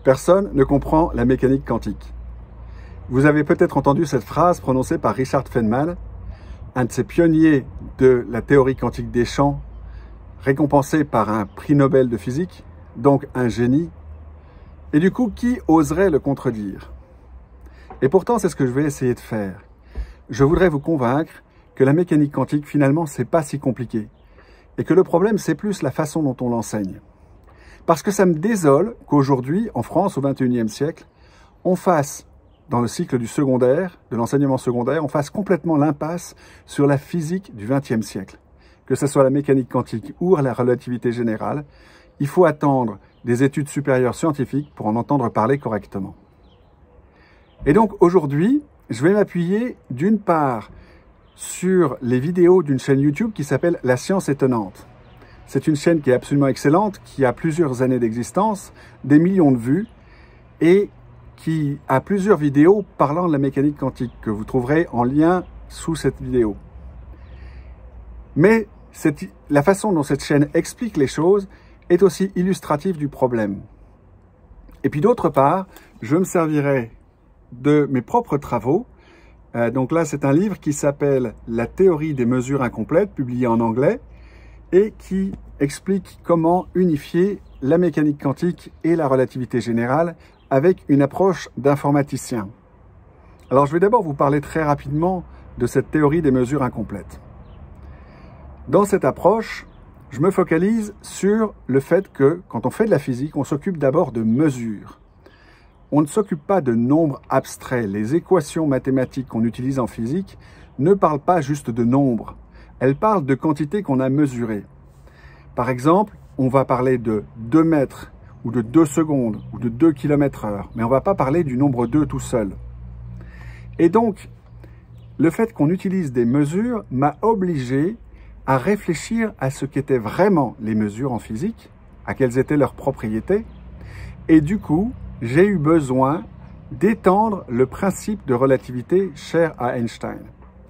personne ne comprend la mécanique quantique. Vous avez peut-être entendu cette phrase prononcée par Richard Feynman, un de ces pionniers de la théorie quantique des champs, récompensé par un prix Nobel de physique, donc un génie. Et du coup, qui oserait le contredire? Et pourtant, c'est ce que je vais essayer de faire. Je voudrais vous convaincre que la mécanique quantique, finalement, c'est pas si compliqué. Et que le problème, c'est plus la façon dont on l'enseigne. Parce que ça me désole qu'aujourd'hui, en France, au XXIe siècle, on fasse, dans le cycle du secondaire, de l'enseignement secondaire, on fasse complètement l'impasse sur la physique du XXe siècle. Que ce soit la mécanique quantique ou la relativité générale, il faut attendre des études supérieures scientifiques pour en entendre parler correctement. Et donc aujourd'hui, je vais m'appuyer d'une part sur les vidéos d'une chaîne YouTube qui s'appelle La Science Étonnante. C'est une chaîne qui est absolument excellente, qui a plusieurs années d'existence, des millions de vues, et qui a plusieurs vidéos parlant de la mécanique quantique que vous trouverez en lien sous cette vidéo. Mais la façon dont cette chaîne explique les choses est aussi illustrative du problème. Et puis d'autre part, je me servirai de mes propres travaux. Donc là, c'est un livre qui s'appelle « La théorie des mesures incomplètes », publié en anglais, et qui explique comment unifier la mécanique quantique et la relativité générale avec une approche d'informaticien. Alors, je vais d'abord vous parler très rapidement de cette théorie des mesures incomplètes. Dans cette approche, je me focalise sur le fait que, quand on fait de la physique, on s'occupe d'abord de mesures. On ne s'occupe pas de nombres abstraits. Les équations mathématiques qu'on utilise en physique ne parlent pas juste de nombres. Elles parlent de quantités qu'on a mesurées. Par exemple, on va parler de 2 mètres, ou de 2 secondes, ou de 2 km/h, mais on ne va pas parler du nombre 2 tout seul. Et donc, le fait qu'on utilise des mesures m'a obligé à réfléchir à ce qu'étaient vraiment les mesures en physique, à quelles étaient leurs propriétés, et du coup, j'ai eu besoin d'étendre le principe de relativité cher à Einstein.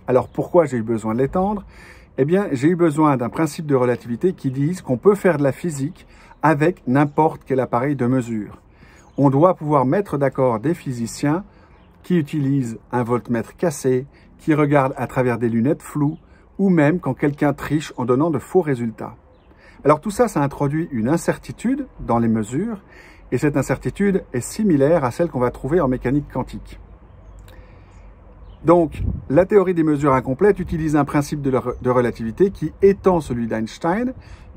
Alors pourquoi j'ai eu besoin de l'étendre? Eh bien, j'ai eu besoin d'un principe de relativité qui dise qu'on peut faire de la physique avec n'importe quel appareil de mesure. On doit pouvoir mettre d'accord des physiciens qui utilisent un voltmètre cassé, qui regardent à travers des lunettes floues, ou même quand quelqu'un triche en donnant de faux résultats. Alors tout ça, ça introduit une incertitude dans les mesures, et cette incertitude est similaire à celle qu'on va trouver en mécanique quantique. Donc, la théorie des mesures incomplètes utilise un principe de relativité qui étend celui d'Einstein.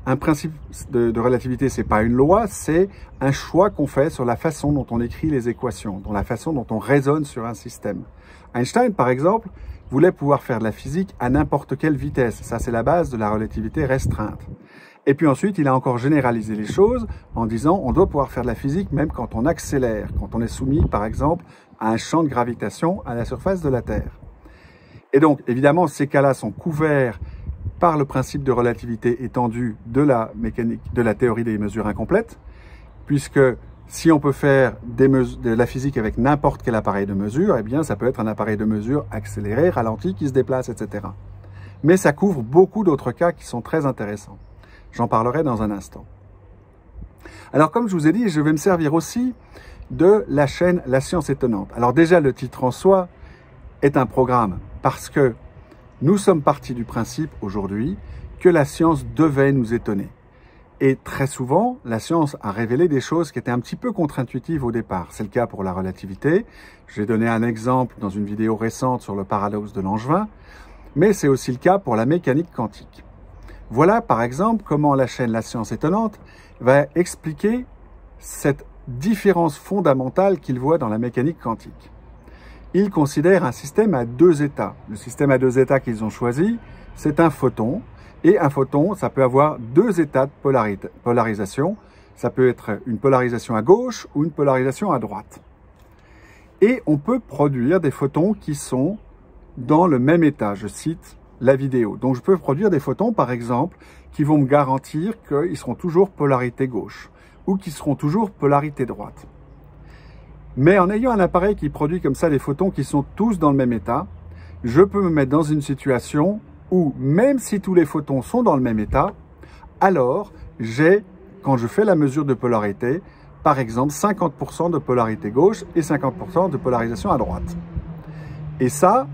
Un principe de relativité, ce n'est pas une loi, c'est un choix qu'on fait sur la façon dont on écrit les équations, dans la façon dont on raisonne sur un système. Einstein, par exemple, voulait pouvoir faire de la physique à n'importe quelle vitesse. Ça, c'est la base de la relativité restreinte. Et puis ensuite, il a encore généralisé les choses en disant on doit pouvoir faire de la physique même quand on accélère, quand on est soumis, par exemple, à un champ de gravitation à la surface de la Terre. Et donc, évidemment, ces cas-là sont couverts par le principe de relativité étendue de la mécanique, de la théorie des mesures incomplètes, puisque si on peut faire de la physique avec n'importe quel appareil de mesure, eh bien, ça peut être un appareil de mesure accéléré, ralenti, qui se déplace, etc. Mais ça couvre beaucoup d'autres cas qui sont très intéressants. J'en parlerai dans un instant. Alors, comme je vous ai dit, je vais me servir aussi de la chaîne La Science Étonnante. Alors déjà, le titre en soi est un programme, parce que nous sommes partis du principe aujourd'hui que la science devait nous étonner. Et très souvent, la science a révélé des choses qui étaient un petit peu contre-intuitives au départ. C'est le cas pour la relativité. J'ai donné un exemple dans une vidéo récente sur le paradoxe de Langevin, mais c'est aussi le cas pour la mécanique quantique. Voilà par exemple comment la chaîne La Science Étonnante va expliquer cette différence fondamentale qu'il voit dans la mécanique quantique. Il considère un système à 2 états. Le système à 2 états qu'ils ont choisi, c'est un photon. Et un photon, ça peut avoir 2 états de polarisation. Ça peut être une polarisation à gauche ou une polarisation à droite. Et on peut produire des photons qui sont dans le même état. Je cite la vidéo. Donc je peux produire des photons, par exemple, qui vont me garantir qu'ils seront toujours polarité gauche ou qu'ils seront toujours polarité droite. Mais en ayant un appareil qui produit comme ça des photons qui sont tous dans le même état, je peux me mettre dans une situation où, même si tous les photons sont dans le même état, alors j'ai, quand je fais la mesure de polarité, par exemple 50% de polarité gauche et 50% de polarisation à droite. Et ça,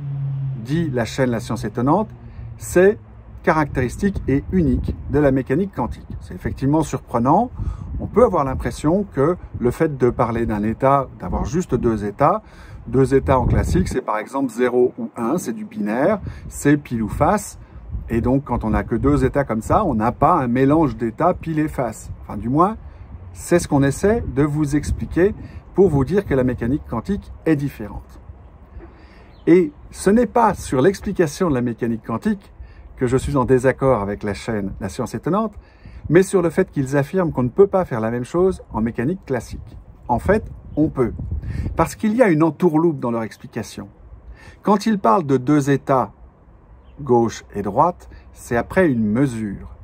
dit la chaîne La Science Étonnante, c'est caractéristique et unique de la mécanique quantique. C'est effectivement surprenant. On peut avoir l'impression que le fait de parler d'un état, d'avoir juste deux états en classique, c'est par exemple 0 ou 1, c'est du binaire, c'est pile ou face. Et donc, quand on n'a que deux états comme ça, on n'a pas un mélange d'états pile et face. Enfin, du moins, c'est ce qu'on essaie de vous expliquer pour vous dire que la mécanique quantique est différente. Et ce n'est pas sur l'explication de la mécanique quantique que je suis en désaccord avec la chaîne La Science Étonnante, mais sur le fait qu'ils affirment qu'on ne peut pas faire la même chose en mécanique classique. En fait, on peut. Parce qu'il y a une entourloupe dans leur explication. Quand ils parlent de deux états, gauche et droite, c'est après une mesure.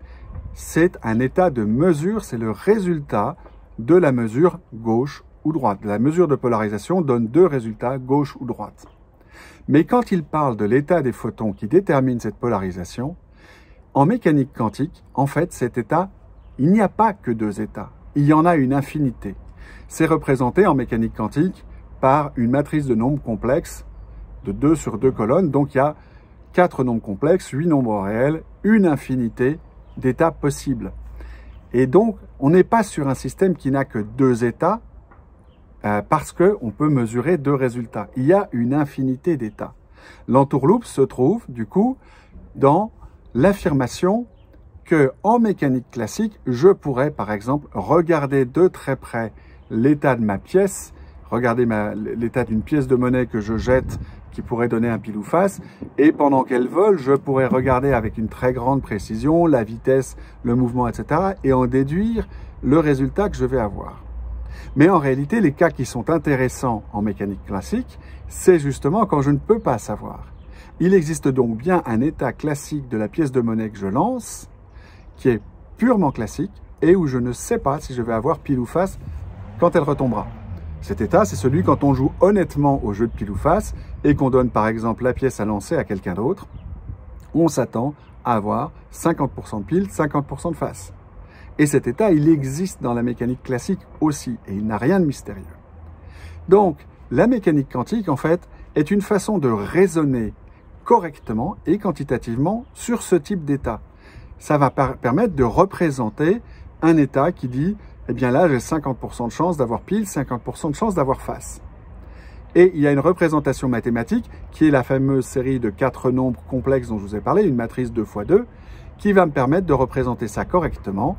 C'est un état de mesure, c'est le résultat de la mesure gauche ou droite. La mesure de polarisation donne deux résultats, gauche ou droite. Mais quand il parle de l'état des photons qui détermine cette polarisation, en mécanique quantique, en fait, cet état, il n'y a pas que deux états. Il y en a une infinité. C'est représenté en mécanique quantique par une matrice de nombres complexes de 2 sur 2 colonnes. Donc, il y a 4 nombres complexes, 8 nombres réels, une infinité d'états possibles. Et donc, on n'est pas sur un système qui n'a que deux états, parce qu'on peut mesurer deux résultats. Il y a une infinité d'états. L'entourloupe se trouve, du coup, dans l'affirmation qu'en mécanique classique, je pourrais, par exemple, regarder de très près l'état de ma pièce, regarder l'état d'une pièce de monnaie que je jette, qui pourrait donner un pile ou face, et pendant qu'elle vole, je pourrais regarder avec une très grande précision la vitesse, le mouvement, etc., et en déduire le résultat que je vais avoir. Mais en réalité, les cas qui sont intéressants en mécanique classique, c'est justement quand je ne peux pas savoir. Il existe donc bien un état classique de la pièce de monnaie que je lance, qui est purement classique, et où je ne sais pas si je vais avoir pile ou face quand elle retombera. Cet état, c'est celui quand on joue honnêtement au jeu de pile ou face, et qu'on donne par exemple la pièce à lancer à quelqu'un d'autre, où on s'attend à avoir 50% de pile, 50% de face. Et cet état, il existe dans la mécanique classique aussi, et il n'a rien de mystérieux. Donc, la mécanique quantique, en fait, est une façon de raisonner correctement et quantitativement sur ce type d'état. Ça va permettre de représenter un état qui dit, eh bien là, j'ai 50% de chance d'avoir pile, 50% de chance d'avoir face. Et il y a une représentation mathématique, qui est la fameuse série de 4 nombres complexes dont je vous ai parlé, une matrice 2 x 2, qui va me permettre de représenter ça correctement.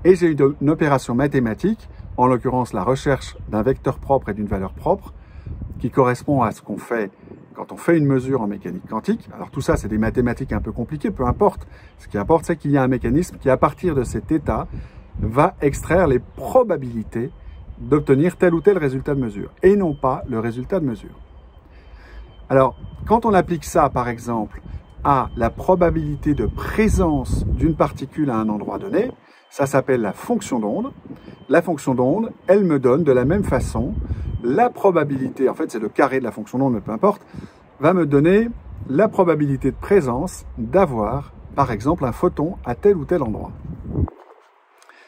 Et j'ai une opération mathématique, en l'occurrence la recherche d'un vecteur propre et d'une valeur propre, qui correspond à ce qu'on fait quand on fait une mesure en mécanique quantique. Alors tout ça, c'est des mathématiques un peu compliquées, peu importe. Ce qui importe, c'est qu'il y a un mécanisme qui, à partir de cet état, va extraire les probabilités d'obtenir tel ou tel résultat de mesure, et non pas le résultat de mesure. Alors, quand on applique ça, par exemple, à la probabilité de présence d'une particule à un endroit donné, ça s'appelle la fonction d'onde. La fonction d'onde, elle me donne de la même façon la probabilité, en fait c'est le carré de la fonction d'onde, mais peu importe, va me donner la probabilité de présence d'avoir, par exemple, un photon à tel ou tel endroit.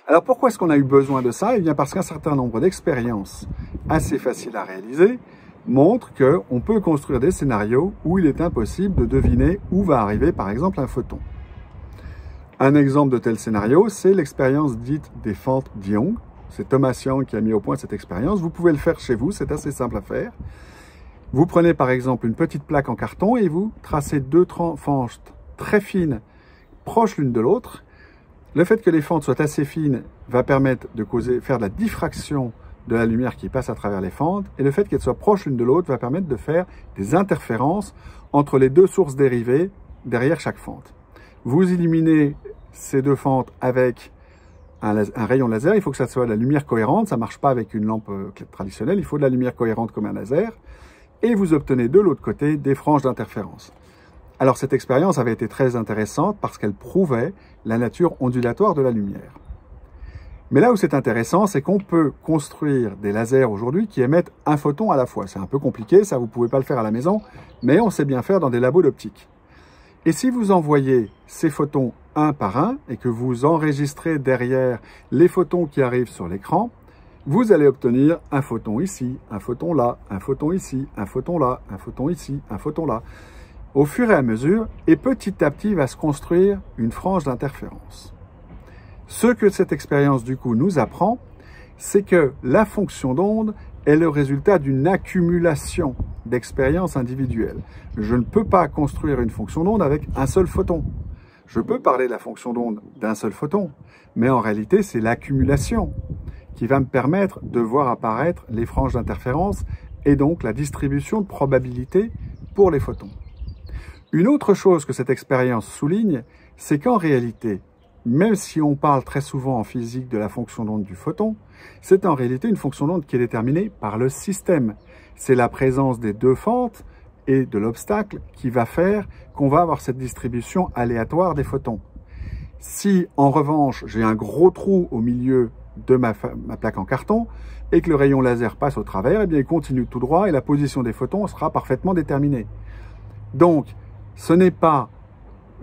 Alors pourquoi est-ce qu'on a eu besoin de ça? Eh bien parce qu'un certain nombre d'expériences assez faciles à réaliser montrent qu'on peut construire des scénarios où il est impossible de deviner où va arriver, par exemple, un photon. Un exemple de tel scénario, c'est l'expérience dite des fentes d'Young. C'est Thomas Young qui a mis au point cette expérience. Vous pouvez le faire chez vous, c'est assez simple à faire. Vous prenez par exemple une petite plaque en carton et vous tracez deux fentes très fines, proches l'une de l'autre. Le fait que les fentes soient assez fines va permettre de faire de la diffraction de la lumière qui passe à travers les fentes, et le fait qu'elles soient proches l'une de l'autre va permettre de faire des interférences entre les deux sources dérivées derrière chaque fente. Vous éliminez ces deux fentes avec un rayon laser, il faut que ça soit de la lumière cohérente, ça ne marche pas avec une lampe traditionnelle, il faut de la lumière cohérente comme un laser, et vous obtenez de l'autre côté des franges d'interférence. Alors cette expérience avait été très intéressante parce qu'elle prouvait la nature ondulatoire de la lumière. Mais là où c'est intéressant, c'est qu'on peut construire des lasers aujourd'hui qui émettent un photon à la fois. C'est un peu compliqué, ça vous ne pouvez pas le faire à la maison, mais on sait bien faire dans des labos d'optique. Et si vous envoyez ces photons un par un et que vous enregistrez derrière les photons qui arrivent sur l'écran, vous allez obtenir un photon ici, un photon là, un photon ici, un photon là, un photon ici, un photon là, au fur et à mesure, et petit à petit va se construire une frange d'interférence. Ce que cette expérience du coup nous apprend, c'est que la fonction d'onde est le résultat d'une accumulation d'expériences individuelles. Je ne peux pas construire une fonction d'onde avec un seul photon. Je peux parler de la fonction d'onde d'un seul photon, mais en réalité, c'est l'accumulation qui va me permettre de voir apparaître les franges d'interférence et donc la distribution de probabilité pour les photons. Une autre chose que cette expérience souligne, c'est qu'en réalité, même si on parle très souvent en physique de la fonction d'onde du photon, c'est en réalité une fonction d'onde qui est déterminée par le système. C'est la présence des deux fentes et de l'obstacle qui va faire qu'on va avoir cette distribution aléatoire des photons. Si, en revanche, j'ai un gros trou au milieu de ma plaque en carton et que le rayon laser passe au travers, eh bien, il continue tout droit et la position des photons sera parfaitement déterminée. Donc, ce n'est pas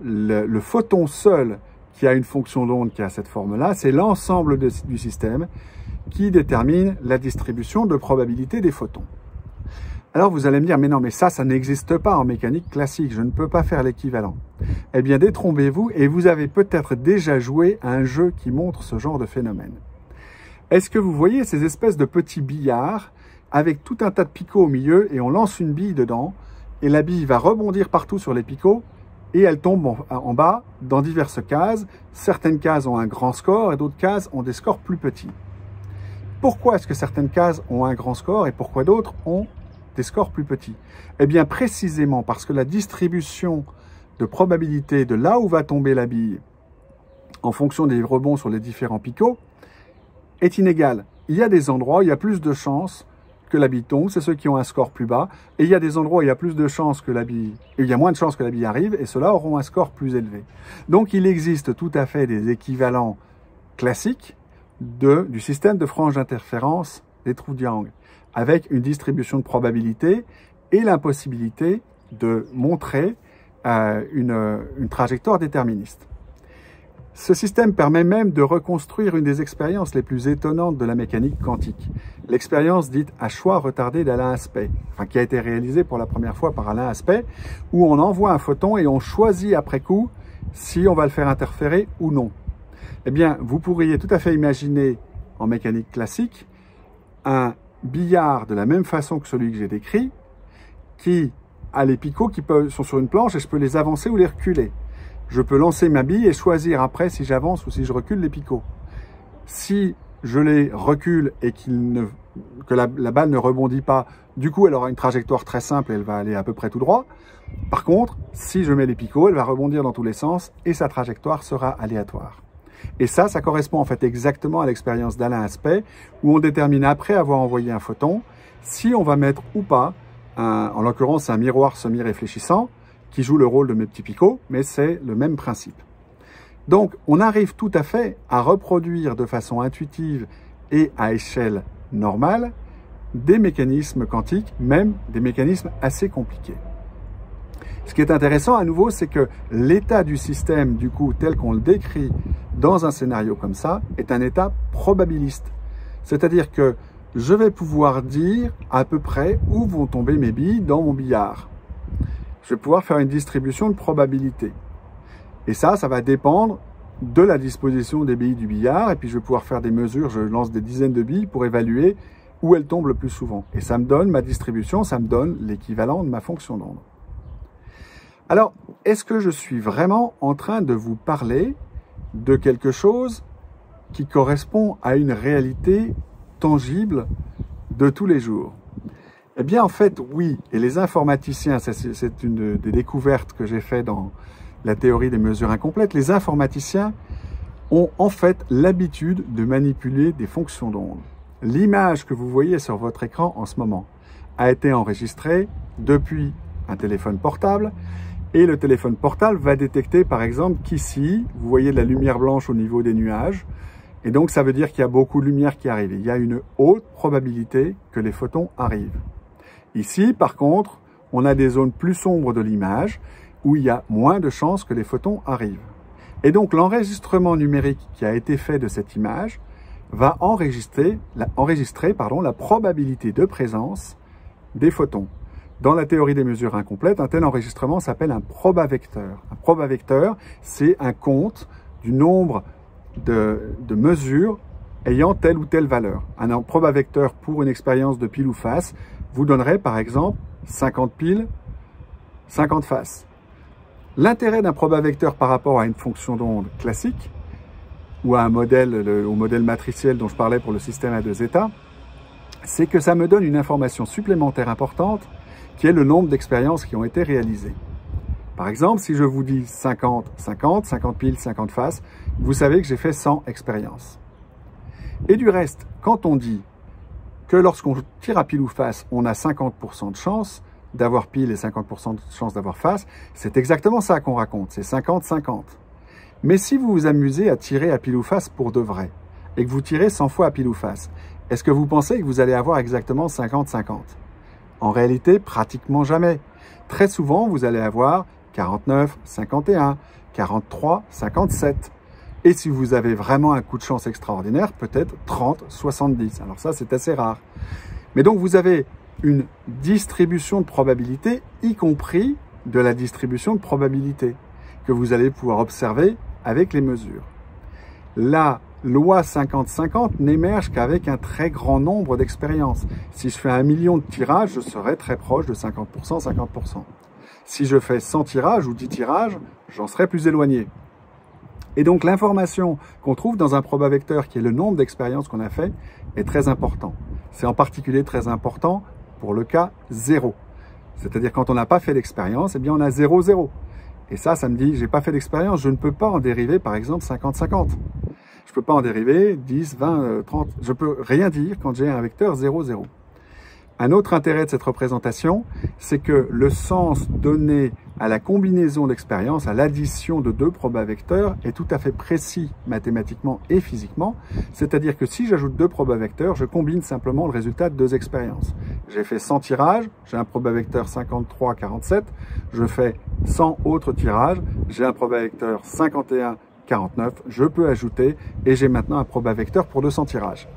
le photon seul qui a une fonction d'onde qui a cette forme-là, c'est l'ensemble du système qui détermine la distribution de probabilité des photons. Alors vous allez me dire, mais non, mais ça n'existe pas en mécanique classique, je ne peux pas faire l'équivalent. Eh bien, détrompez-vous et vous avez peut-être déjà joué à un jeu qui montre ce genre de phénomène. Est-ce que vous voyez ces espèces de petits billards avec tout un tas de picots au milieu et on lance une bille dedans et la bille va rebondir partout sur les picots et elle tombe en bas dans diverses cases. Certaines cases ont un grand score et d'autres cases ont des scores plus petits. Pourquoi est-ce que certaines cases ont un grand score et pourquoi d'autres ont des scores plus petits? Eh bien, précisément parce que la distribution de probabilité de là où va tomber la bille en fonction des rebonds sur les différents picots est inégale. Il y a des endroits où il y a plus de chances que la bille tombe, c'est ceux qui ont un score plus bas, et il y a des endroits où il y a plus de chances que la bille, et il y a moins de chances que la bille arrive, et ceux-là auront un score plus élevé. Donc, il existe tout à fait des équivalents classiques du système de frange d'interférence des trous de Young, avec une distribution de probabilité et l'impossibilité de montrer une trajectoire déterministe. Ce système permet même de reconstruire une des expériences les plus étonnantes de la mécanique quantique, l'expérience dite à choix retardé d'Alain Aspect, qui a été réalisée pour la première fois par Alain Aspect, où on envoie un photon et on choisit après coup si on va le faire interférer ou non. Eh bien, vous pourriez tout à fait imaginer en mécanique classique un billard de la même façon que celui que j'ai décrit, qui a les picots qui sont sur une planche et je peux les avancer ou les reculer. Je peux lancer ma bille et choisir après si j'avance ou si je recule les picots. Si je les recule et que la balle ne rebondit pas, du coup elle aura une trajectoire très simple et elle va aller à peu près tout droit. Par contre, si je mets les picots, elle va rebondir dans tous les sens et sa trajectoire sera aléatoire. Et ça correspond en fait exactement à l'expérience d'Alain Aspect, où on détermine après avoir envoyé un photon, si on va mettre ou pas, en l'occurrence un miroir semi-réfléchissant, qui joue le rôle de mes petits picots, mais c'est le même principe. Donc, on arrive tout à fait à reproduire de façon intuitive et à échelle normale des mécanismes quantiques, même des mécanismes assez compliqués. Ce qui est intéressant à nouveau, c'est que l'état du système, du coup, tel qu'on le décrit dans un scénario comme ça, est un état probabiliste. C'est-à-dire que je vais pouvoir dire à peu près où vont tomber mes billes dans mon billard. Je vais pouvoir faire une distribution de probabilité. Et ça va dépendre de la disposition des billes du billard. Et puis, je vais pouvoir faire des mesures. Je lance des dizaines de billes pour évaluer où elles tombent le plus souvent. Et ça me donne ma distribution, ça me donne l'équivalent de ma fonction d'onde. Alors, est-ce que je suis vraiment en train de vous parler de quelque chose qui correspond à une réalité tangible de tous les jours? Eh bien, en fait, oui. Et les informaticiens, c'est une des découvertes que j'ai fait dans la théorie des mesures incomplètes. Les informaticiens ont en fait l'habitude de manipuler des fonctions d'onde. L'image que vous voyez sur votre écran en ce moment a été enregistrée depuis un téléphone portable. Et le téléphone portable va détecter, par exemple, qu'ici, vous voyez de la lumière blanche au niveau des nuages. Et donc, ça veut dire qu'il y a beaucoup de lumière qui arrive. Il y a une haute probabilité que les photons arrivent. Ici, par contre, on a des zones plus sombres de l'image où il y a moins de chances que les photons arrivent. Et donc, l'enregistrement numérique qui a été fait de cette image va enregistrer la probabilité de présence des photons. Dans la théorie des mesures incomplètes, un tel enregistrement s'appelle un probavecteur. Un probavecteur, c'est un compte du nombre de mesures ayant telle ou telle valeur. Un probavecteur pour une expérience de pile ou face vous donnerait par exemple 50 piles, 50 faces. L'intérêt d'un probavecteur par rapport à une fonction d'onde classique ou à un modèle, au modèle matriciel dont je parlais pour le système à deux états, c'est que ça me donne une information supplémentaire importante qui est le nombre d'expériences qui ont été réalisées. Par exemple, si je vous dis 50, 50, 50 piles, 50 faces, vous savez que j'ai fait 100 expériences. Et du reste, quand on dit que lorsqu'on tire à pile ou face, on a 50% de chance d'avoir pile et 50% de chance d'avoir face, c'est exactement ça qu'on raconte, c'est 50-50. Mais si vous vous amusez à tirer à pile ou face pour de vrai, et que vous tirez 100 fois à pile ou face, est-ce que vous pensez que vous allez avoir exactement 50-50? En réalité, pratiquement jamais. Très souvent, vous allez avoir 49-51, 43-57. Et si vous avez vraiment un coup de chance extraordinaire, peut-être 30-70. Alors ça, c'est assez rare. Mais donc, vous avez une distribution de probabilité, y compris de la distribution de probabilité, que vous allez pouvoir observer avec les mesures. La loi 50-50 n'émerge qu'avec un très grand nombre d'expériences. Si je fais 1 million de tirages, je serai très proche de 50%, 50%. Si je fais 100 tirages ou 10 tirages, j'en serai plus éloigné. Et donc l'information qu'on trouve dans un probavecteur, qui est le nombre d'expériences qu'on a fait, est très important. C'est en particulier très important pour le cas 0. C'est-à-dire quand on n'a pas fait l'expérience, eh bien on a 0-0. Et ça me dit, j'ai pas fait d'expérience, je ne peux pas en dériver par exemple 50-50. Je peux pas en dériver 10, 20, 30. Je peux rien dire quand j'ai un vecteur 0-0. Un autre intérêt de cette représentation, c'est que le sens donné à la combinaison d'expériences, à l'addition de deux probavecteurs, est tout à fait précis mathématiquement et physiquement. C'est-à-dire que si j'ajoute deux probavecteurs, je combine simplement le résultat de deux expériences. J'ai fait 100 tirages, j'ai un probavecteur 53-47, je fais 100 autres tirages, j'ai un probavecteur 51-49, je peux ajouter et j'ai maintenant un probavecteur pour 200 tirages.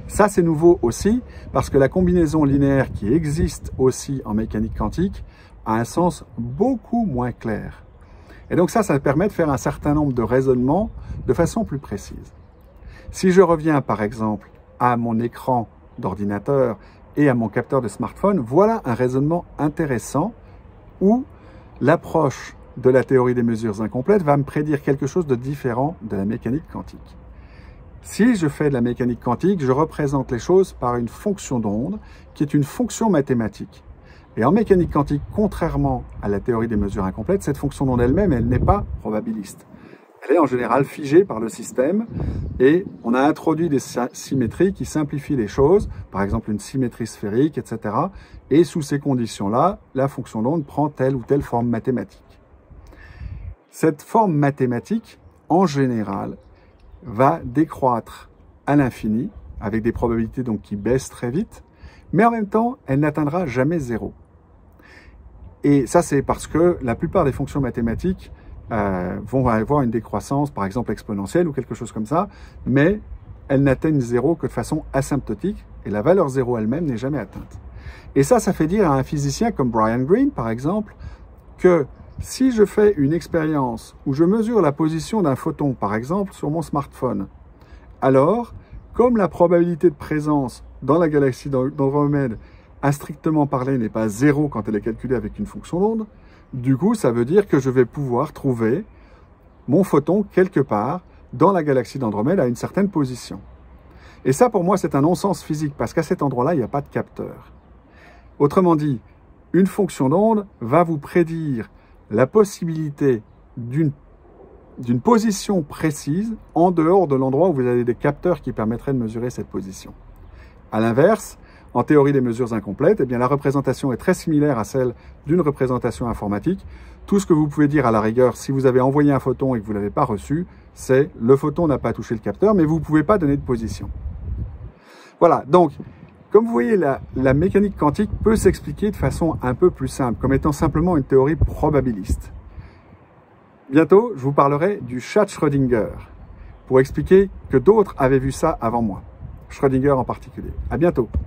Ça, c'est nouveau aussi parce que la combinaison linéaire qui existe aussi en mécanique quantique a un sens beaucoup moins clair. Et donc ça permet de faire un certain nombre de raisonnements de façon plus précise. Si je reviens par exemple à mon écran d'ordinateur et à mon capteur de smartphone, voilà un raisonnement intéressant où l'approche de la théorie des mesures incomplètes va me prédire quelque chose de différent de la mécanique quantique. Si je fais de la mécanique quantique, je représente les choses par une fonction d'onde qui est une fonction mathématique. Et en mécanique quantique, contrairement à la théorie des mesures incomplètes, cette fonction d'onde elle-même, elle n'est pas probabiliste. Elle est en général figée par le système et on a introduit des symétries qui simplifient les choses, par exemple une symétrie sphérique, etc. Et sous ces conditions-là, la fonction d'onde prend telle ou telle forme mathématique. Cette forme mathématique, en général, va décroître à l'infini, avec des probabilités donc qui baissent très vite, mais en même temps, elle n'atteindra jamais 0. Et ça, c'est parce que la plupart des fonctions mathématiques vont avoir une décroissance, par exemple exponentielle ou quelque chose comme ça, mais elles n'atteignent 0 que de façon asymptotique, et la valeur 0 elle-même n'est jamais atteinte. Et ça fait dire à un physicien comme Brian Greene, par exemple, que si je fais une expérience où je mesure la position d'un photon, par exemple, sur mon smartphone, alors, comme la probabilité de présence dans la galaxie d'Andromède, à strictement parler, n'est pas 0 quand elle est calculée avec une fonction d'onde, du coup, ça veut dire que je vais pouvoir trouver mon photon quelque part dans la galaxie d'Andromède à une certaine position. Et ça, pour moi, c'est un non-sens physique, parce qu'à cet endroit-là, il n'y a pas de capteur. Autrement dit, une fonction d'onde va vous prédire la possibilité d'une position précise en dehors de l'endroit où vous avez des capteurs qui permettraient de mesurer cette position. À l'inverse, en théorie des mesures incomplètes, eh bien, la représentation est très similaire à celle d'une représentation informatique. Tout ce que vous pouvez dire à la rigueur, si vous avez envoyé un photon et que vous ne l'avez pas reçu, c'est le photon n'a pas touché le capteur, mais vous ne pouvez pas donner de position. Voilà, donc, comme vous voyez, la mécanique quantique peut s'expliquer de façon un peu plus simple, comme étant simplement une théorie probabiliste. Bientôt, je vous parlerai du chat Schrödinger. pour expliquer que d'autres avaient vu ça avant moi. Schrödinger en particulier. À bientôt.